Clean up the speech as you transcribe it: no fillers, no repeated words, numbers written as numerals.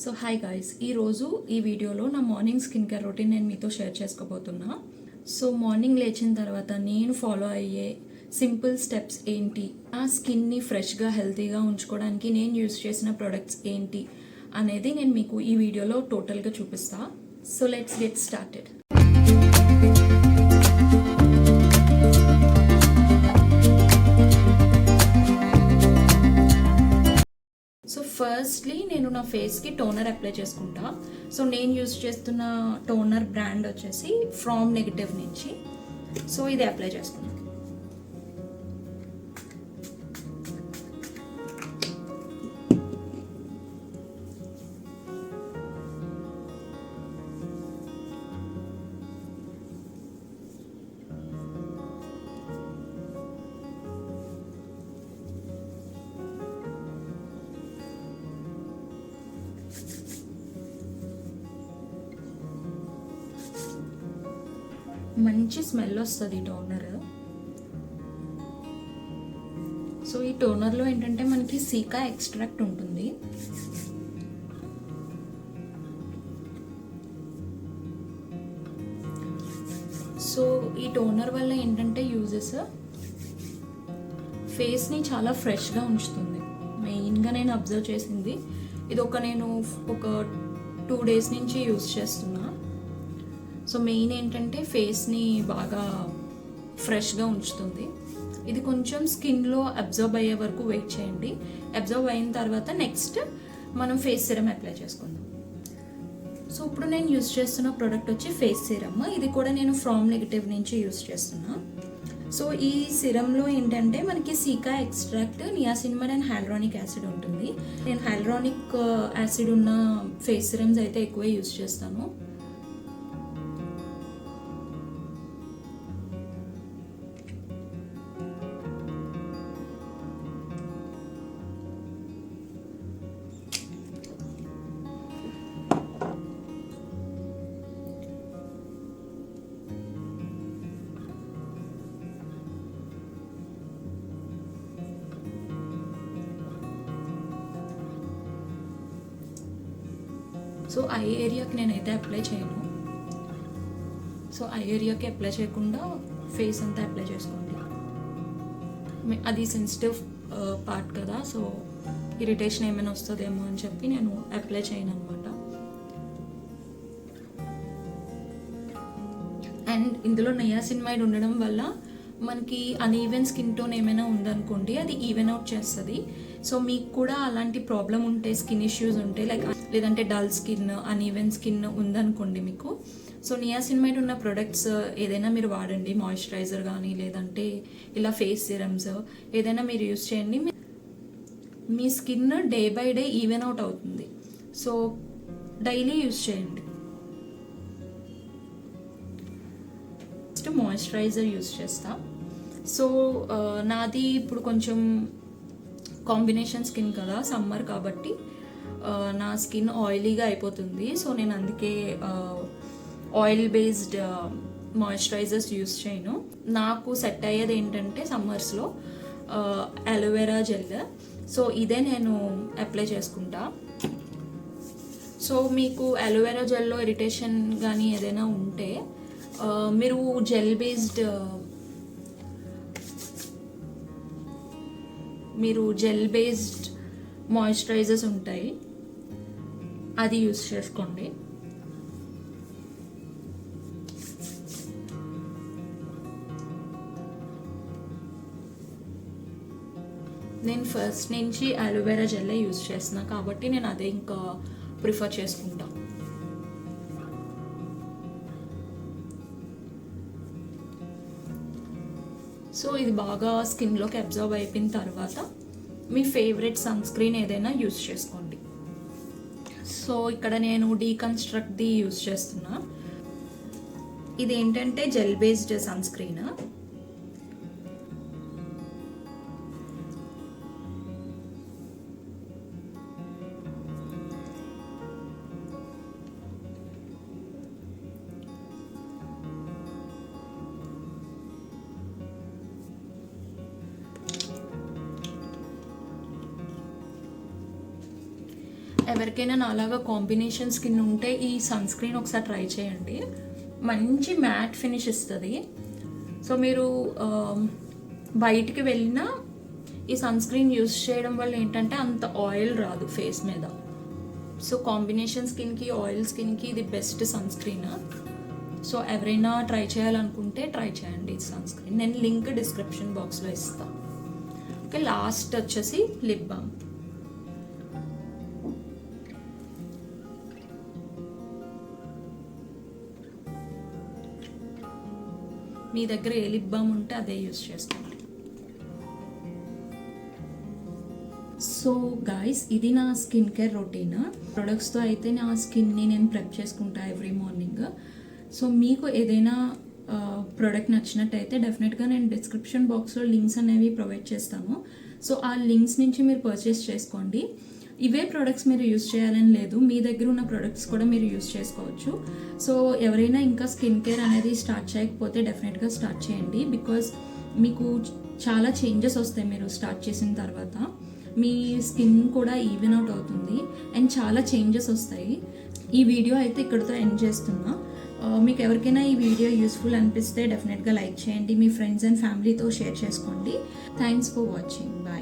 So hi guys, ఈరోజు ఈ వీడియోలో నా మార్నింగ్ స్కిన్ కేర్ రొటీన్ నేను మీతో షేర్ చేసుకోబోతున్నా. సో మార్నింగ్ లేచిన తర్వాత నేను ఫాలో అయ్యే సింపుల్ స్టెప్స్ ఏంటి, నా స్కిన్ని ఫ్రెష్గా హెల్తీగా ఉంచుకోవడానికి నేను యూజ్ చేసిన ప్రొడక్ట్స్ ఏంటి అనేది నేను మీకు ఈ వీడియోలో టోటల్గా చూపిస్తా. So let's get started. Firstly నేను నా ఫేస్కి టోనర్ అప్లై చేసుకుంటా. సో నేను యూజ్ చేస్తున్న టోనర్ బ్రాండ్ వచ్చేసి ఫ్రామ్ నెగటివ్ నుంచి. సో ఇది అప్లై చేసుకున్నాను. మంచి స్మెల్ వస్తుంది ఈ టోనర్. సో ఈ టోనర్లో ఏంటంటే మనకి సీకా ఎక్స్ట్రాక్ట్ ఉంటుంది. సో ఈ టోనర్ వల్ల ఏంటంటే యూజెస్, ఫేస్ని చాలా ఫ్రెష్గా ఉంచుతుంది. మెయిన్గా నేను అబ్జర్వ్ చేసింది ఇది. నేను ఒక 2 days నుంచి యూజ్ చేస్తున్నా. సో మెయిన్ ఏంటంటే ఫేస్ని బాగా ఫ్రెష్గా ఉంచుతుంది. ఇది కొంచెం స్కిన్లో అబ్జర్వ్ అయ్యే వరకు వెయిట్ చేయండి. అబ్జర్వ్ అయిన తర్వాత నెక్స్ట్ మనం ఫేస్ సిరమ్ అప్లై చేసుకుందాం. సో ఇప్పుడు నేను యూజ్ చేస్తున్న ప్రోడక్ట్ వచ్చి ఫేస్ సిరమ్. ఇది కూడా నేను ఫ్రామ్ నెగటివ్ నుంచి యూజ్ చేస్తున్నా. సో ఈ సిరమ్లో ఏంటంటే మనకి cica extract, niacinamide and hyaluronic acid ఉంటుంది. నేను హైలరానిక్ యాసిడ్ ఉన్న ఫేస్ సిరమ్స్ అయితే ఎక్కువ యూజ్ చేస్తాను. సో ఐ ఏరియాకి నేనైతే అప్లై చేయను. సో ఐ ఏరియాకి అప్లై చేయకుండా ఫేస్ అంతా అప్లై చేసుకోండి. అది సెన్సిటివ్ పార్ట్ కదా, సో ఇరిటేషన్ ఏమైనా వస్తుందేమో అని చెప్పి నేను అప్లై చేయను అనమాట. అండ్ ఇందులో నియాసినమైడ్ ఉండడం వల్ల మనకి అన్ఈవెన్ స్కిన్ టోన్ ఏమైనా ఉందనుకోండి, అది ఈవెన్ అవుట్ చేస్తుంది. సో మీకు కూడా అలాంటి ప్రాబ్లం ఉంటే, స్కిన్ ఇష్యూస్ ఉంటే, లేదంటే డల్ స్కిన్, అన్ఈవెన్ స్కిన్ ఉందనుకోండి మీకు, సో నియాసినమైడ్ ఉన్న ప్రొడక్ట్స్ ఏదైనా మీరు వాడండి. మాయిశ్చరైజర్ కానీ లేదంటే ఇలా ఫేస్ సిరమ్స్ ఏదైనా మీరు యూస్ చేయండి. మీ skin day by day even out అవుతుంది. సో డైలీ యూస్ చేయండి. నెక్స్ట్ మాయిశ్చరైజర్ యూస్ చేస్తా. సో నాది ఇప్పుడు కొంచెం కాంబినేషన్ స్కిన్ కదా, సమ్మర్ కాబట్టి నా స్కిన్ ఆయిలీగా అయిపోతుంది. సో నేను అందుకే ఆయిల్ బేస్డ్ మాయిశ్చరైజర్స్ యూస్ చేయను. నాకు సెట్ అయ్యేది ఏంటంటే సమ్మర్స్లో అలోవెరా జెల్. సో ఇదే నేను అప్లై చేసుకుంటా. సో మీకు అలోవెరా జెల్లో ఇరిటేషన్ కానీ ఏదైనా ఉంటే మీరు జెల్ బేస్డ్ మాయిశ్చరైజర్స్ ఉంటాయి, అది యూస్ చేసుకోండి. నేను ఫస్ట్ నుంచి అలోవెరా జెల్లే యూస్ చేస్తున్నా కాబట్టి నేను అదే ఇంకా ప్రిఫర్ చేసుకుంటా. సో ఇది బాగా స్కిన్లోకి అబ్జర్వ్ అయిపోయిన తర్వాత మీ ఫేవరెట్ సన్ స్క్రీన్ ఏదైనా యూజ్ చేసుకోండి. సో ఇక్కడ నేను డీకన్స్ట్రక్ట్ది యూజ్ చేస్తున్నా. ఇది ఏంటంటే జెల్ బేస్డ్ సన్ స్క్రీన్. ఎవరికైనా నాలాగా కాంబినేషన్ స్కిన్ ఉంటే ఈ సన్ స్క్రీన్ ఒకసారి ట్రై చేయండి. మంచి మ్యాట్ ఫినిష్ ఇస్తుంది. సో మీరు బయటికి వెళ్ళినా ఈ సన్ స్క్రీన్ యూస్ చేయడం వల్ల ఏంటంటే అంత ఆయిల్ రాదు ఫేస్ మీద. సో కాంబినేషన్ స్కిన్కి, ఆయిల్ స్కిన్కి ఇది బెస్ట్ సన్ స్క్రీన్. సో ఎవరైనా ట్రై చేయాలనుకుంటే ట్రై చేయండి ఈ సన్ స్క్రీన్. నేను లింక్ డిస్క్రిప్షన్ బాక్స్లో ఇస్తాను. ఓకే, లాస్ట్ వచ్చేసి లిప్ బామ్. మీ దగ్గర ఏ లిప్ బామ్ ఉంటే అదే యూస్ చేసుకోండి. సో గాయస్, ఇది నా స్కిన్ కేర్ రొటీన్. ప్రొడక్ట్స్తో అయితే నా స్కిన్ని నేను ప్రెప్ చేసుకుంటా ఎవ్రీ మార్నింగ్. సో మీకు ఏదైనా ప్రోడక్ట్ నచ్చినట్టయితే డెఫినెట్గా నేను డిస్క్రిప్షన్ బాక్స్లో లింక్స్ అనేవి ప్రొవైడ్ చేస్తాను. సో ఆ లింక్స్ నుంచి మీరు పర్చేస్ చేసుకోండి. ఇవే ప్రోడక్ట్స్ మీరు యూస్ చేయాలని లేదు, మీ దగ్గర ఉన్న ప్రోడక్ట్స్ కూడా మీరు యూస్ చేసుకోవచ్చు. సో ఎవరైనా ఇంకా స్కిన్ కేర్ అనేది స్టార్ట్ చేయకపోతే డెఫినెట్గా స్టార్ట్ చేయండి. బికాజ్ మీకు చాలా చేంజెస్ వస్తాయి మీరు స్టార్ట్ చేసిన తర్వాత. మీ స్కిన్ కూడా ఈవెన్ అవుట్ అవుతుంది అండ్ చాలా చేంజెస్ వస్తాయి. ఈ వీడియో అయితే ఇక్కడితో ఎండ్ చేస్తున్నా. మీకు ఎవరికైనా ఈ వీడియో యూస్ఫుల్ అనిపిస్తే డెఫినెట్గా లైక్ చేయండి, మీ ఫ్రెండ్స్ అండ్ ఫ్యామిలీతో షేర్ చేసుకోండి. Thanks for watching. బాయ్.